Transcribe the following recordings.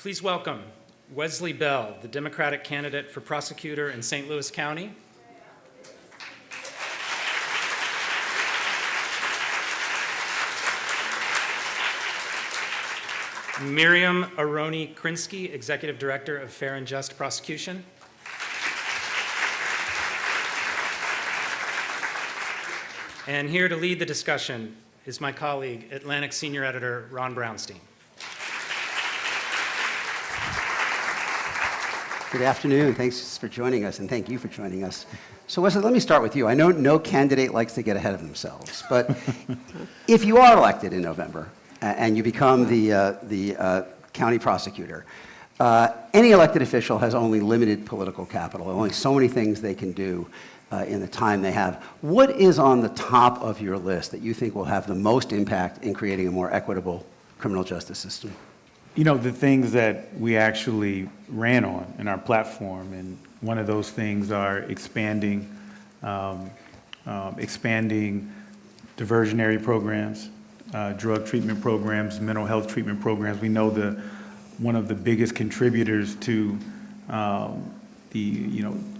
Please welcome Wesley Bell, the Democratic candidate for prosecutor in St. Louis County. Miriam Aroni-Krinsky, Executive Director of Fair and Just Prosecution. And here to lead the discussion is my colleague, Atlantic Senior Editor Ron Brownstein. Good afternoon. Thanks for joining us, and thank you for joining us. So Wesley, let me start with you. I know no candidate likes to get ahead of themselves, but if you are elected in November and you become the county prosecutor, any elected official has only limited political capital, only so many things they can do in the time they have. What is on the top of your list that you think will have the most impact in creating a more equitable criminal justice system? You know, the things that we actually ran on in our platform, and one of those things are expanding diversionary programs, drug treatment programs, mental health treatment programs. We know one of the biggest contributors to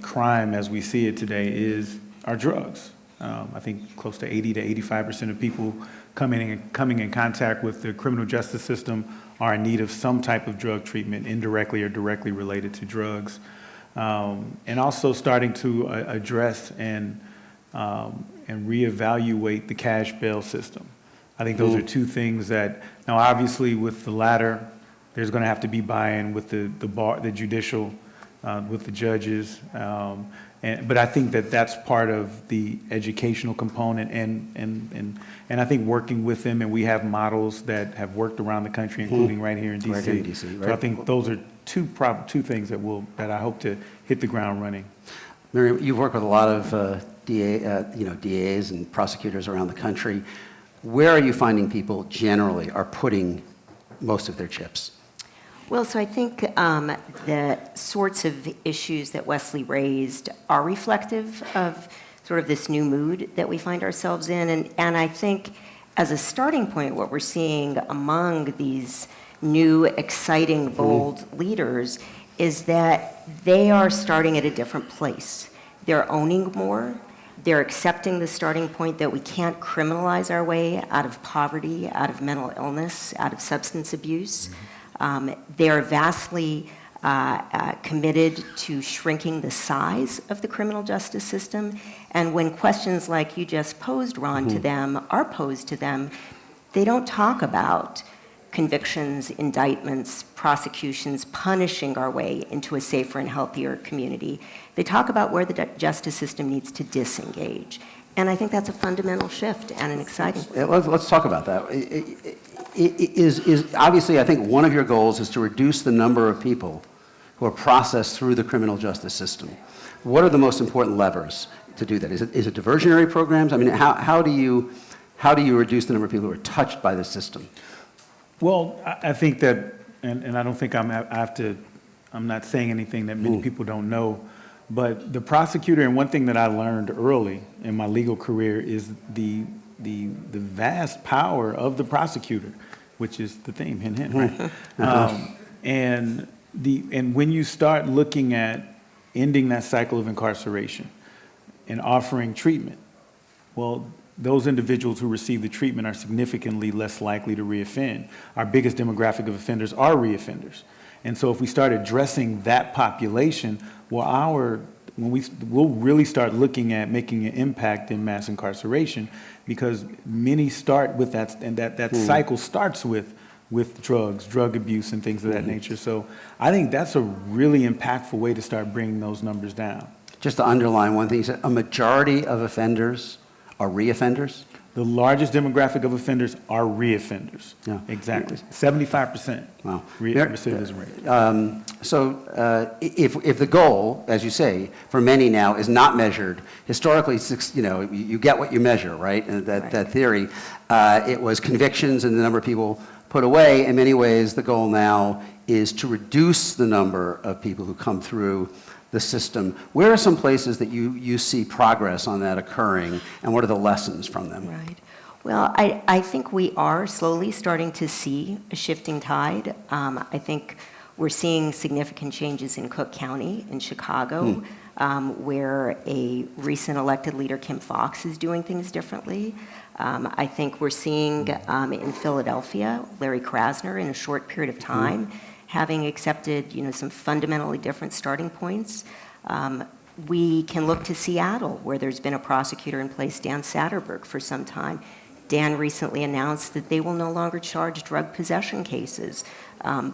crime as we see it today is our drugs. I think close to 80 to 85% of people coming in contact with the criminal justice system are in need of some type of drug treatment, indirectly or directly related to drugs. And also starting to address and reevaluate the cash bail system. I think those are two things that, now obviously with the latter, there's gonna have to be buy-in with the bar, the judicial, with the judges. But I think that's part of the educational component and I think working with them, and we have models that have worked around the country, including right here in DC. Right here in DC, right? So I think those are two things that I hope to hit the ground running. Miriam, you've worked with a lot of DAs and prosecutors around the country. Where are you finding people generally are putting most of their chips? Well, so I think the sorts of issues that Wesley raised are reflective of sort of this new mood that we find ourselves in. And I think as a starting point, what we're seeing among these new, exciting, bold leaders is that they are starting at a different place. They're owning more. They're accepting the starting point that we can't criminalize our way out of poverty, out of mental illness, out of substance abuse. They are vastly committed to shrinking the size of the criminal justice system. And when questions like you just posed, Ron, to them are posed to them, they don't talk about convictions, indictments, prosecutions, punishing our way into a safer and healthier community. They talk about where the justice system needs to disengage. And I think that's a fundamental shift and an exciting one. Let's talk about that. Is obviously, I think one of your goals is to reduce the number of people who are processed through the criminal justice system. What are the most important levers to do that? Is it diversionary programs? I mean, how do you reduce the number of people who are touched by the system? Well, I think that, and I don't think I'm not saying anything that many people don't know, but the prosecutor, and one thing that I learned early in my legal career is the vast power of the prosecutor, which is the theme, hint, hint, right? And when you start looking at ending that cycle of incarceration and offering treatment, well, those individuals who receive the treatment are significantly less likely to reoffend. Our biggest demographic of offenders are reoffenders. And so if we start addressing that population, well, we'll really start looking at making an impact in mass incarceration, because many start with that, and that cycle starts with drug abuse and things of that nature. So I think that's a really impactful way to start bringing those numbers down. Just to underline one thing, you said a majority of offenders are reoffenders? The largest demographic of offenders are reoffenders. Yeah. Exactly. 75%. Wow. Recidivism rate. So if the goal, as you say, for many now is not measured, historically, you get what you measure, right? And that theory, it was convictions and the number of people put away. In many ways, the goal now is to reduce the number of people who come through the system. Where are some places that you see progress on that occurring, and what are the lessons from them? Right. Well, I think we are slowly starting to see a shifting tide. I think We're seeing significant changes in Cook County in Chicago, where a recent elected leader, Kim Foxx, is doing things differently. I think we're seeing in Philadelphia, Larry Krasner, in a short period of time, having accepted, some fundamentally different starting points. We can look to Seattle, where there's been a prosecutor in place, Dan Satterberg, for some time. Dan recently announced that they will no longer charge drug possession cases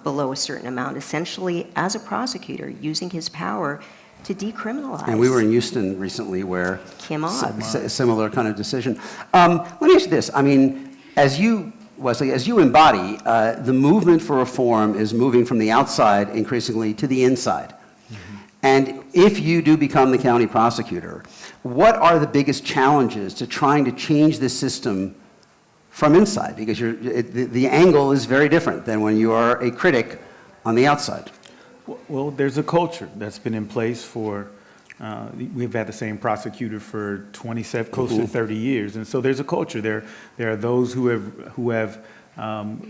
below a certain amount, essentially as a prosecutor, using his power to decriminalize. And we were in Houston recently where Kim Ogg. a similar kind of decision. Let me ask you this. I mean, as you, Wesley, as you embody, the movement for reform is moving from the outside increasingly to the inside. And if you do become the county prosecutor, what are the biggest challenges to trying to change the system from inside? Because the angle is very different than when you are a critic on the outside. Well, there's a culture that's been in place for, we've had the same prosecutor for 27, close to 30 years. And so there's a culture. There are those who have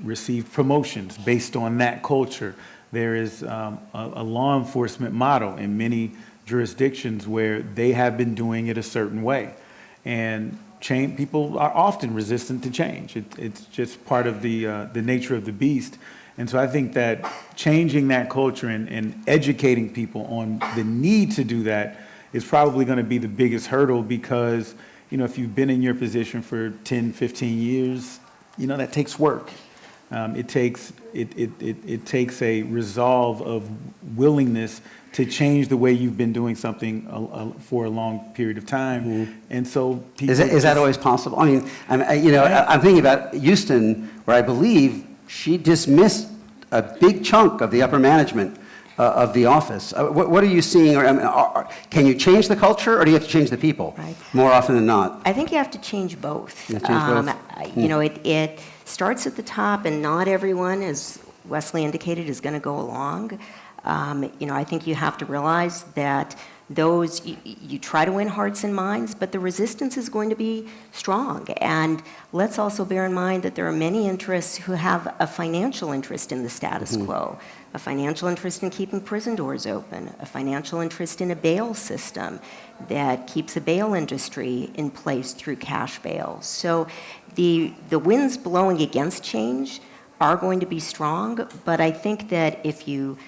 received promotions based on that culture. There is a law enforcement model in many jurisdictions where they have been doing it a certain way. And people are often resistant to change. It's just part of the nature of the beast. And so I think that changing that culture and educating people on the need to do that is probably going to be the biggest hurdle because, if you've been in your position for 10, 15 years, that takes work. It takes a resolve of willingness to change the way you've been doing something for a long period of time. And so people Is that always possible? I mean, I'm thinking about Houston, where I believe she dismissed a big chunk of the upper management of the office. What are you seeing? Can you change the culture, or do you have to change the people more often than not? I think you have to change both. You have to change both? It starts at the top, and not everyone, as Wesley indicated, is going to go along. I think you have to realize that you try to win hearts and minds, but the resistance is going to be strong. And let's also bear in mind that there are many interests who have a financial interest in the status quo, a financial interest in keeping prison doors open, a financial interest in a bail system that keeps a bail industry in place through cash bail. So the winds blowing against change are going to be strong, but I think that if you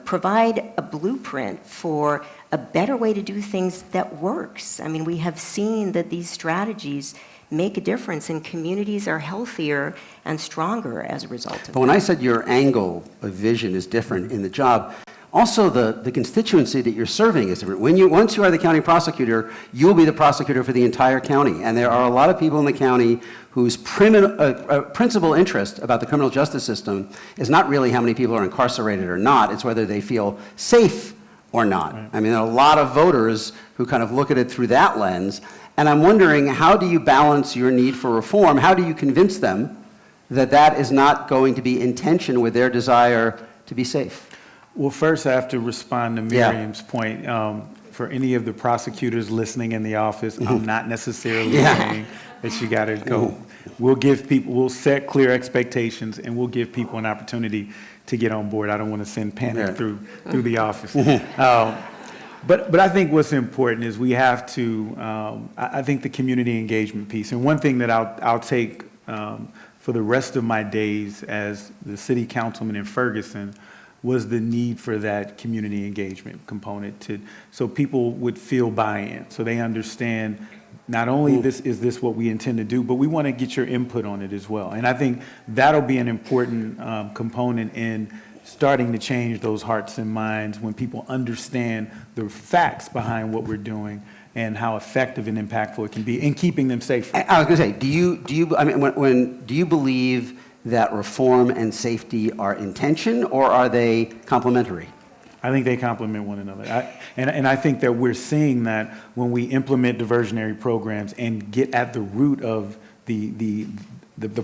provide a blueprint for a better way to do things that works. I mean, we have seen that these strategies make a difference, and communities are healthier and stronger as a result of But when I said your angle of vision is different in the job, also the constituency that you're serving is different. Once you are the county prosecutor, you'll be the prosecutor for the entire county. And there are a lot of people in the county whose principal interest about the criminal justice system is not really how many people are incarcerated or not, it's whether they feel safe or not. Right. I mean, there are a lot of voters who kind of look at it through that lens. And I'm wondering, how do you balance your need for reform? How do you convince them that that is not going to be in tension with their desire to be safe? Well, first I have to respond to Miriam's point. For any of the prosecutors listening in the office, I'm not necessarily saying that you got to go. We'll set clear expectations, and we'll give people an opportunity to get on board. I don't want to send panic through the office. But I think what's important is we have to, I think the community engagement piece, and one thing that I'll take for the rest of my days as the city councilman in Ferguson was the need for that community engagement component so people would feel buy-in, so they understand not only is this what we intend to do, but we want to get your input on it as well. And I think that'll be an important component in starting to change those hearts and minds when people understand the facts behind what we're doing and how effective and impactful it can be in keeping them safe. I was going to say, do you believe that reform and safety are in tension, or are they complementary? I think they complement one another. And I think that we're seeing that when we implement diversionary programs and get at the root of the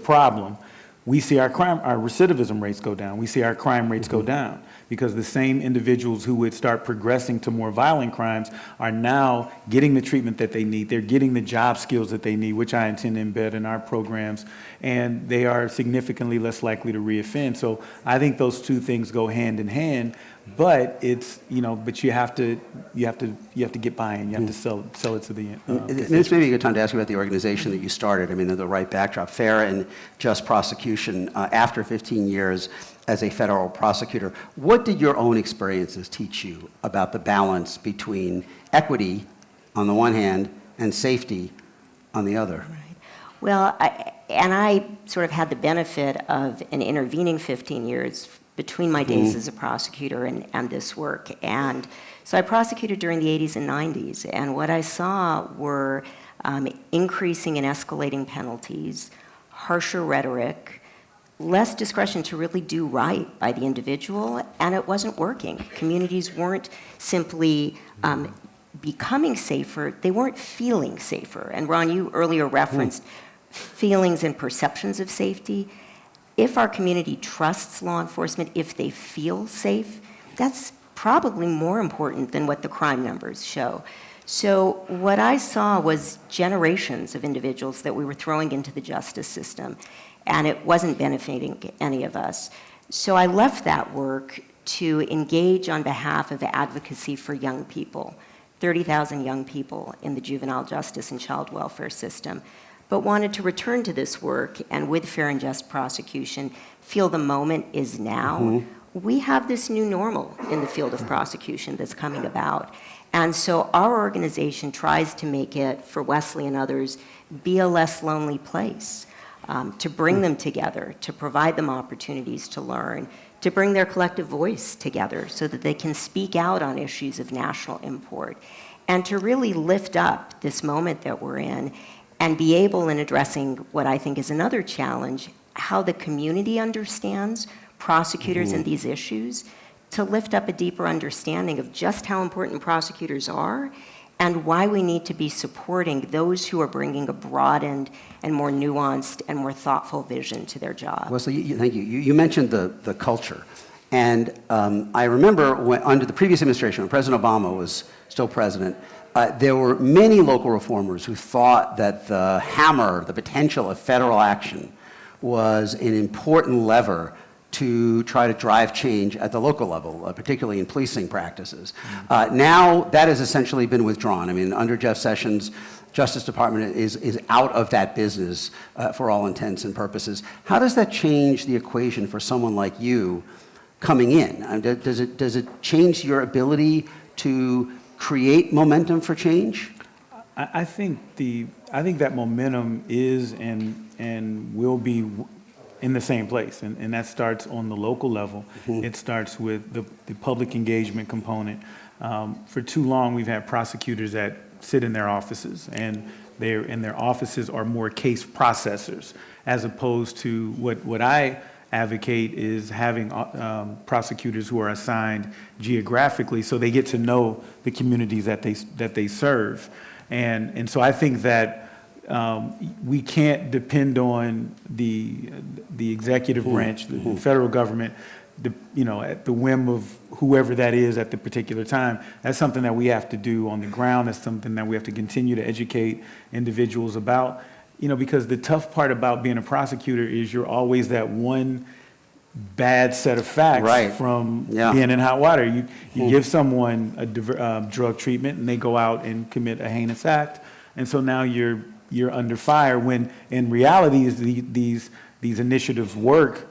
problem, we see our recidivism rates go down. We see our crime rates go down because the same individuals who would start progressing to more violent crimes are now getting the treatment that they need. They're getting the job skills that they need, which I intend to embed in our programs, and they are significantly less likely to reoffend. So I think those two things go hand in hand. But it's, but you have to get buy-in. You have to sell it to the. This may be a good time to ask you about the organization that you started. I mean, the right backdrop, fair and just prosecution. After 15 years as a federal prosecutor, what did your own experiences teach you about the balance between equity on the one hand and safety on the other? Right. Well, I sort of had the benefit of an intervening 15 years between my days as a prosecutor and this work. And so I prosecuted during the 80s and 90s, and what I saw were increasing and escalating penalties, harsher rhetoric, less discretion to really do right by the individual, and it wasn't working. Communities weren't simply becoming safer, they weren't feeling safer. And Ron, you earlier referenced feelings and perceptions of safety. If our community trusts law enforcement, if they feel safe, that's probably more important than what the crime numbers show. So what I saw was generations of individuals that we were throwing into the justice system, and it wasn't benefiting any of us. So I left that work to engage on behalf of advocacy for young people, 30,000 young people in the juvenile justice and child welfare system, but wanted to return to this work and with fair and just prosecution, feel the moment is now. We have this new normal in the field of prosecution that's coming about. And so our organization tries to make it, for Wesley and others, be a less lonely place, to bring them together, to provide them opportunities to learn, to bring their collective voice together so that they can speak out on issues of national import, and to really lift up this moment that we're in and be able, in addressing what I think is another challenge, how the community understands prosecutors and these issues, to lift up a deeper understanding of just how important prosecutors are and why we need to be supporting those who are bringing a broadened and more nuanced and more thoughtful vision to their job. Wesley, thank you. You mentioned the culture. And I remember under the previous administration, when President Obama was still president, there were many local reformers who thought that the hammer, the potential of federal action, was an important lever to try to drive change at the local level, particularly in policing practices. Now that has essentially been withdrawn. I mean, under Jeff Sessions, Justice Department is out of that business for all intents and purposes. How does that change the equation for someone like you coming in? Does it change your ability to create momentum for change? I think that momentum is and will be in the same place, and that starts on the local level. It starts with the public engagement component. For too long, we've had prosecutors that sit in their offices, and their offices are more case processors, as opposed to what I advocate is having prosecutors who are assigned geographically, so they get to know the communities that they serve, and so I think that. We can't depend on the executive branch, the federal government, at the whim of whoever that is at the particular time. That's something that we have to do on the ground. That's something that we have to continue to educate individuals about. Because the tough part about being a prosecutor is you're always that one bad set of facts from being in hot water. You give someone a drug treatment and they go out and commit a heinous act, and so now you're under fire, when in reality these initiatives work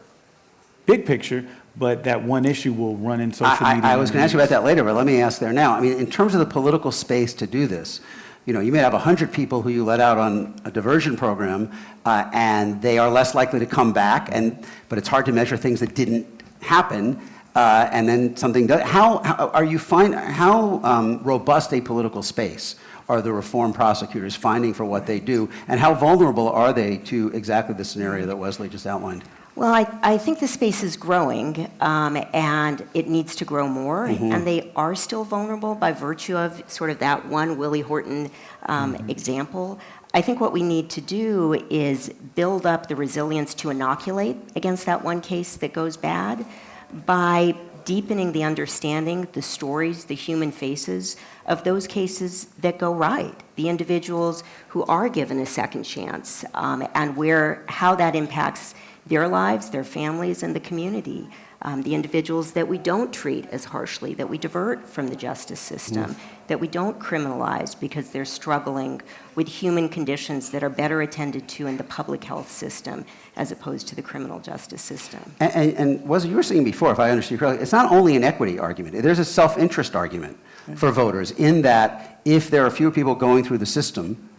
big picture, but that one issue will run in social media. I was going to ask you about that later, but let me ask there now. I mean, in terms of the political space to do this, you may have 100 people who you let out on a diversion program, and they are less likely to come back, but it's hard to measure things that didn't happen, and then something does. How robust a political space are the reform prosecutors finding for what they do, and how vulnerable are they to exactly the scenario that Wesley just outlined? Well, I think the space is growing, and it needs to grow more, and they are still vulnerable by virtue of sort of that one Willie Horton example. I think what we need to do is build up the resilience to inoculate against that one case that goes bad by deepening the understanding, the stories, the human faces of those cases that go right, the individuals who are given a second chance, and how that impacts their lives, their families, and the community. The individuals that we don't treat as harshly, that we divert from the justice system, that we don't criminalize because they're struggling with human conditions that are better attended to in the public health system as opposed to the criminal justice system. And was you were saying before, if I understood you correctly, it's not only an equity argument. There's a self-interest argument for voters in that if there are fewer people going through the system,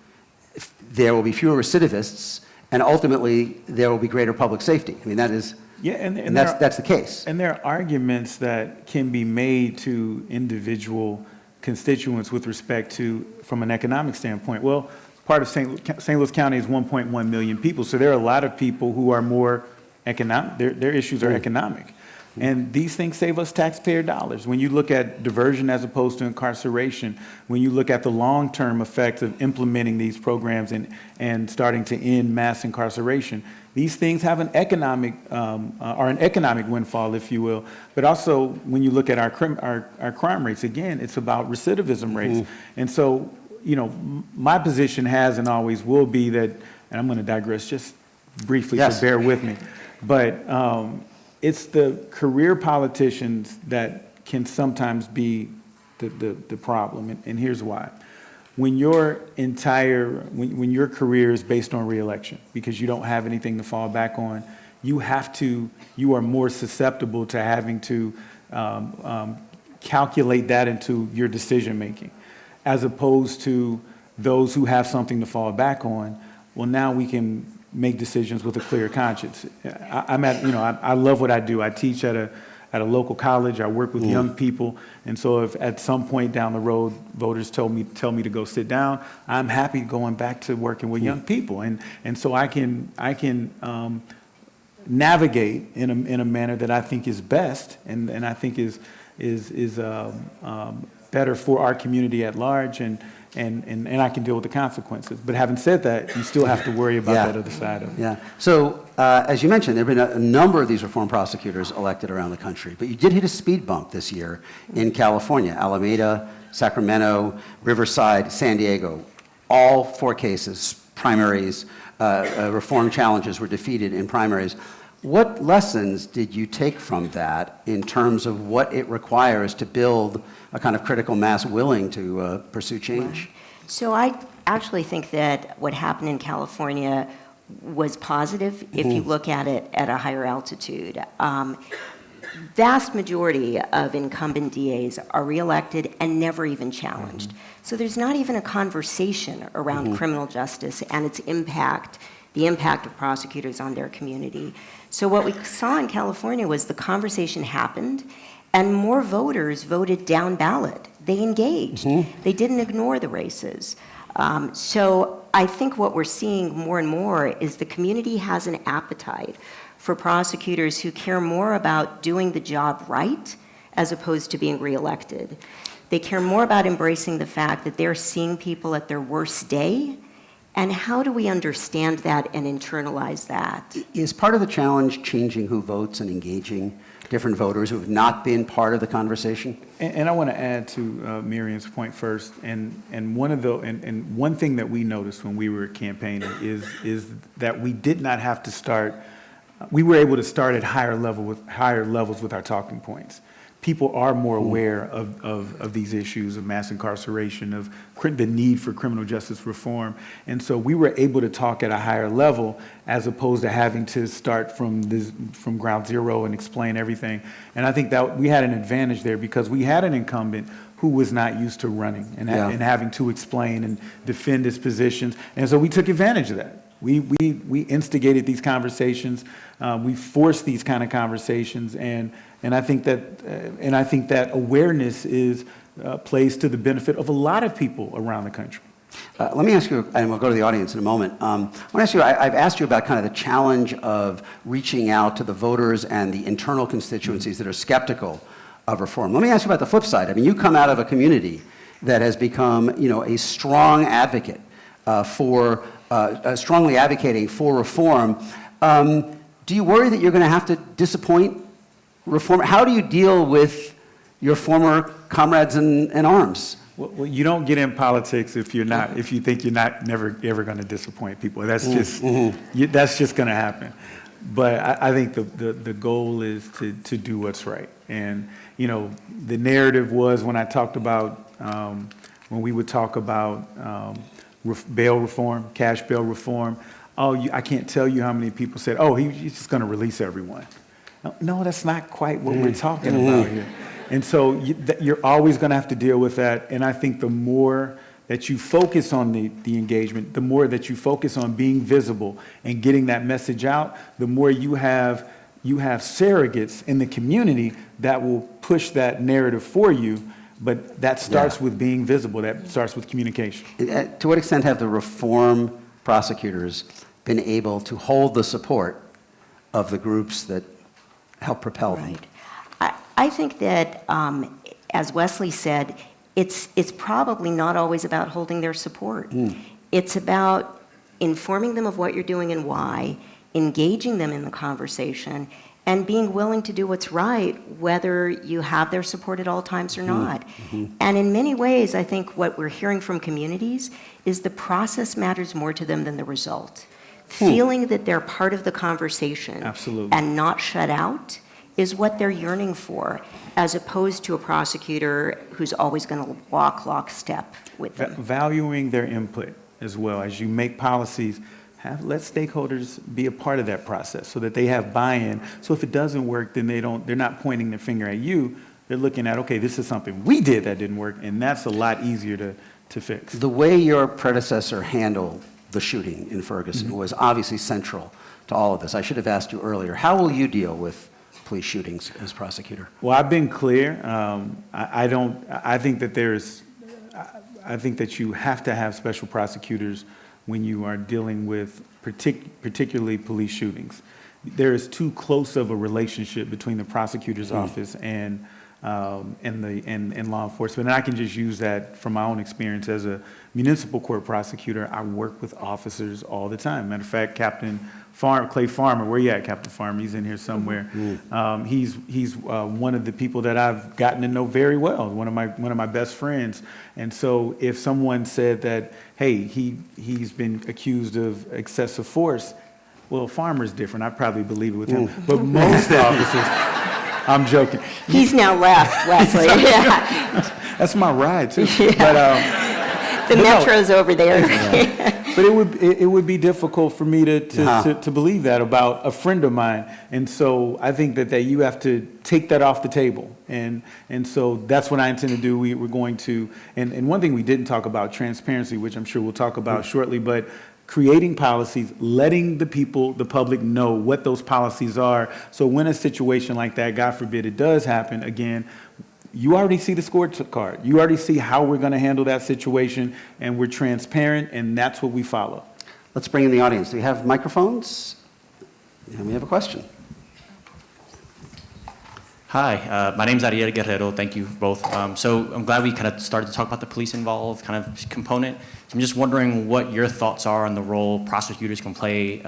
there will be fewer recidivists, and ultimately there will be greater public safety. I mean, that is... Yeah, and that's the case. And there are arguments that can be made to individual constituents with respect to, from an economic standpoint. Well, part of St. Louis County is 1.1 million people, so there are a lot of people who are more economic, their issues are economic. And these things save us taxpayer dollars. When you look at diversion as opposed to incarceration, when you look at the long-term effects of implementing these programs and starting to end mass incarceration, these things have an economic, are an economic windfall, if you will. But also, when you look at our crime rates, again, it's about recidivism rates. And so, you know, my position has and always will be that, and I'm going to digress just briefly, so bear with me. But it's the career politicians that can sometimes be the problem, and here's why. When your when your career is based on reelection because you don't have anything to fall back on, you are more susceptible to having to calculate that into your decision making, as opposed to those who have something to fall back on. Well, now we can make decisions with a clear conscience. I love what I do. I teach at a local college. I work with young people, and so if at some point down the road voters tell me to go sit down, I'm happy going back to working with young people, and so I can navigate in a manner that I think is best, and I think is better for our community at large, and I can deal with the consequences. But having said that, you still have to worry about that other side of it. Yeah. So, as you mentioned, there have been a number of these reform prosecutors elected around the country, but you did hit a speed bump this year in California, Alameda, Sacramento, Riverside, San Diego. All 4 cases, primaries, reform challenges were defeated in primaries. What lessons did you take from that in terms of what it requires to build a kind of critical mass willing to pursue change? Right. So I actually think that what happened in California was positive if you look at it at a higher altitude. Vast majority of incumbent DAs are reelected and never even challenged. So there's not even a conversation around criminal justice and its impact, the impact of prosecutors on their community. So what we saw in California was the conversation happened and more voters voted down ballot. They engaged. They didn't ignore the races. So I think what we're seeing more and more is the community has an appetite for prosecutors who care more about doing the job right as opposed to being reelected. They care more about embracing the fact that they're seeing people at their worst day. And how do we understand that and internalize that? Is part of the challenge changing who votes and engaging different voters who have not been part of the conversation? And I want to add to Miriam's point first. And one thing that we noticed when we were campaigning is that we did not have to start. We were able to start at higher levels with our talking points. People are more aware of these issues of mass incarceration, of the need for criminal justice reform. And so we were able to talk at a higher level as opposed to having to start from ground zero and explain everything. And I think that we had an advantage there because we had an incumbent who was not used to running and having to explain and defend his positions. And so we took advantage of that. We instigated these conversations. We forced these kind of conversations, and I think that awareness plays to the benefit of a lot of people around the country. Let me ask you, and we'll go to the audience in a moment. I want to ask you, I've asked you about kind of the challenge of reaching out to the voters and the internal constituencies that are skeptical of reform. Let me ask you about the flip side. I mean, you come out of a community that has become, a strong advocate strongly advocating for reform. Do you worry that you're going to have to disappoint reform? How do you deal with your former comrades in arms? Well, you don't get in politics if you think you're not never ever going to disappoint people. That's just that's just going to happen. But I think the goal is to do what's right. And the narrative was when I talked about when we would talk about bail reform, cash bail reform. I can't tell you how many people said, he's just going to release everyone. No, that's not quite what we're talking about here. And so you're always going to have to deal with that. And I think the more that you focus on the engagement, the more that you focus on being visible and getting that message out, the more you have surrogates in the community that will push that narrative for you. But that starts with being visible. That starts with communication. To what extent have the reform prosecutors been able to hold the support of the groups that help propel them? Right. I think that, as Wesley said, it's probably not always about holding their support. It's about informing them of what you're doing and why, engaging them in the conversation, and being willing to do what's right, whether you have their support at all times or not. And in many ways, I think what we're hearing from communities is the process matters more to them than the result. Feeling that they're part of the conversation Absolutely. and not shut out is what they're yearning for, as opposed to a prosecutor who's always going to walk lockstep with them. Valuing their input as well. As you make policies, let stakeholders be a part of that process so that they have buy-in. So if it doesn't work, then they're not pointing their finger at you. They're looking at, okay, this is something we did that didn't work, and that's a lot easier to fix. The way your predecessor handled the shooting in Ferguson was obviously central to all of this. I should have asked you earlier, how will you deal with police shootings as prosecutor? Well, I've been clear. I think that you have to have special prosecutors when you are dealing with particularly police shootings. There is too close of a relationship between the prosecutor's office and law enforcement. And I can just use that from my own experience as a municipal court prosecutor. I work with officers all the time. Matter of fact, Clay Farmer, where you at, Captain Farmer? He's in here somewhere. He's one of the people that I've gotten to know very well, one of my best friends. And so if someone said that, hey, he's been accused of excessive force, well, Farmer's different. I probably believe it with him. But most officers, I'm joking. He's now left, Wesley. That's my ride too. The metro's over there. But it would be difficult for me to believe that about a friend of mine. And so I think that you have to take that off the table. And so that's what I intend to do. We're going to, and one thing we didn't talk about, transparency, which I'm sure we'll talk about shortly, but creating policies, letting the public know what those policies are. So when a situation like that, God forbid it does happen again, you already see the scorecard. You already see how we're going to handle that situation, and we're transparent, and that's what we follow. Let's bring in the audience. Do we have microphones? And we have a question. Hi, my name is Ariel Guerrero. Thank you both. So I'm glad we kind of started to talk about the police involved kind of component. So I'm just wondering what your thoughts are on the role prosecutors can play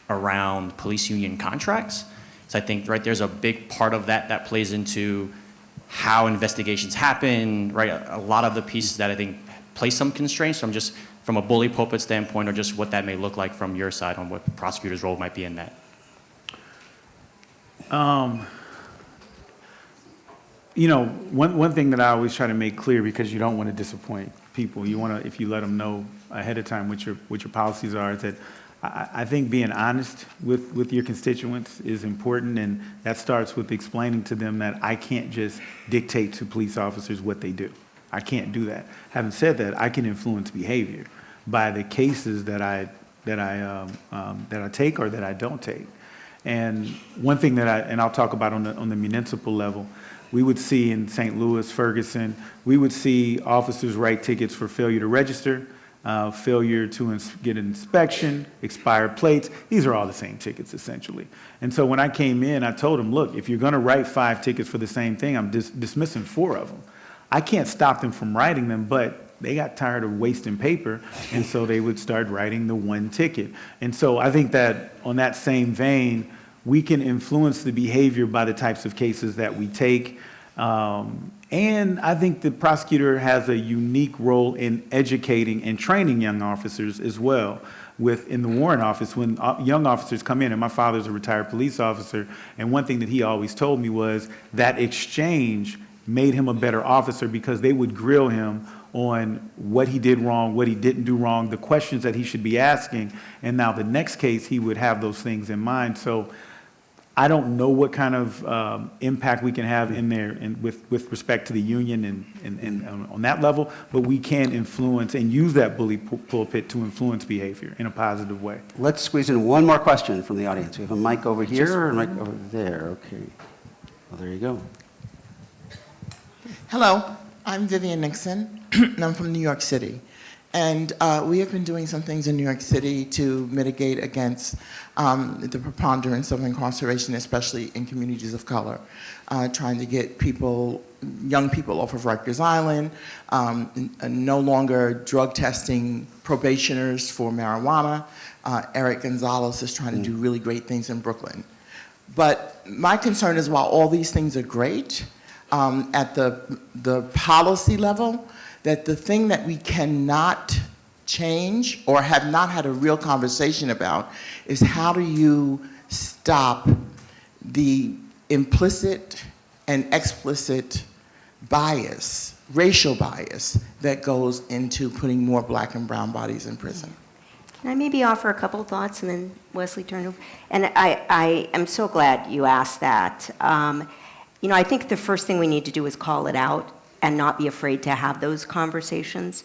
around police union contracts. So I think, right, there's a big part of that plays into how investigations happen, right? A lot of the pieces that I think place some constraints. So I'm just, from a bully pulpit standpoint, or just what that may look like from your side on what the prosecutor's role might be in that. One thing that I always try to make clear, because you don't want to disappoint people, you want to, if you let them know ahead of time what your policies are, is that I think being honest with your constituents is important, and that starts with explaining to them that I can't just dictate to police officers what they do. I can't do that. Having said that, I can influence behavior by the cases that I take or that I don't take. And one thing and I'll talk about on the municipal level, we would see in St. Louis, Ferguson, we would see officers write tickets for failure to register, failure to get an inspection, expired plates. These are all the same tickets, essentially. And so when I came in, I told them, look, if you're going to write 5 tickets for the same thing, I'm dismissing 4 of them. I can't stop them from writing them, but they got tired of wasting paper, and so they would start writing the one ticket. And so I think that on that same vein, we can influence the behavior by the types of cases that we take. And I think the prosecutor has a unique role in educating and training young officers as well. In the warrant office, when young officers come in, and my father's a retired police officer, and one thing that he always told me was that exchange made him a better officer because they would grill him on what he did wrong, what he didn't do wrong, the questions that he should be asking, and now the next case he would have those things in mind. So I don't know what kind of impact we can have in there and with respect to the union and on that level, but we can influence and use that bully pulpit to influence behavior in a positive way. Let's squeeze in one more question from the audience. We have a mic over here and a mic over there. Okay. Well, there you go. Hello, I'm Vivian Nixon, and I'm from New York City. And we have been doing some things in New York City to mitigate against the preponderance of incarceration, especially in communities of color, trying to get young people off of Rikers Island, no longer drug testing probationers for marijuana. Eric Gonzalez is trying to do really great things in Brooklyn. But my concern is while all these things are great, at the policy level, that the thing that we cannot change or have not had a real conversation about is how do you stop the implicit and explicit bias, racial bias, that goes into putting more black and brown bodies in prison. Can I maybe offer a couple thoughts and then Wesley turn over? And I am so glad you asked that. I think the first thing we need to do is call it out and not be afraid to have those conversations.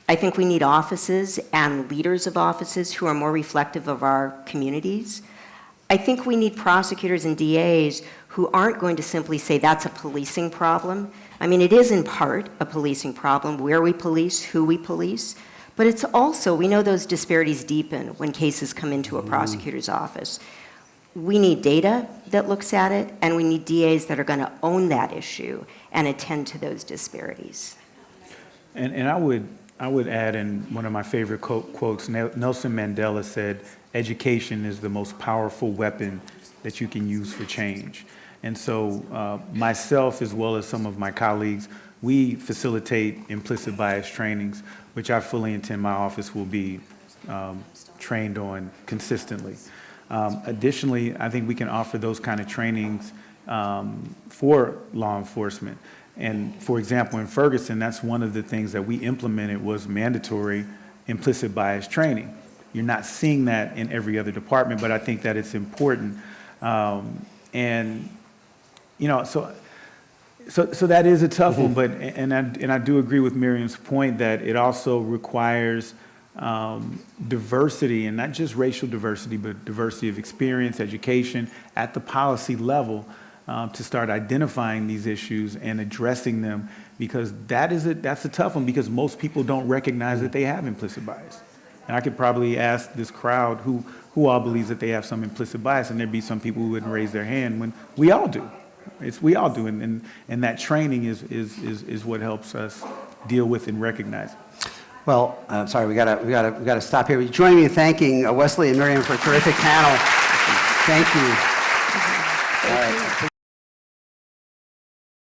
I think we need offices and leaders of offices who are more reflective of our communities. I think we need prosecutors and DAs who aren't going to simply say that's a policing problem. I mean, it is in part a policing problem, where we police, who we police, but it's also, we know those disparities deepen when cases come into a prosecutor's office. We need data that looks at it, and we need DAs that are going to own that issue and attend to those disparities. And I would add in one of my favorite quotes, Nelson Mandela said, education is the most powerful weapon that you can use for change. And so myself, as well as some of my colleagues, we facilitate implicit bias trainings, which I fully intend my office will be trained on consistently. Additionally, I think we can offer those kind of trainings for law enforcement. And for example, in Ferguson, that's one of the things that we implemented was mandatory implicit bias training. You're not seeing that in every other department, but I think that it's important. So that is a tough one, but I do agree with Miriam's point that it also requires diversity, and not just racial diversity, but diversity of experience, education at the policy level to start identifying these issues and addressing them, because that's a tough one, because most people don't recognize that they have implicit bias. And I could probably ask this crowd who all believes that they have some implicit bias, and there'd be some people who wouldn't raise their hand when we all do. We all do, and that training is what helps us deal with and recognize it. Well, sorry, we gotta stop here. Join me in thanking Wesley and Miriam for a terrific panel. Thank you. All right.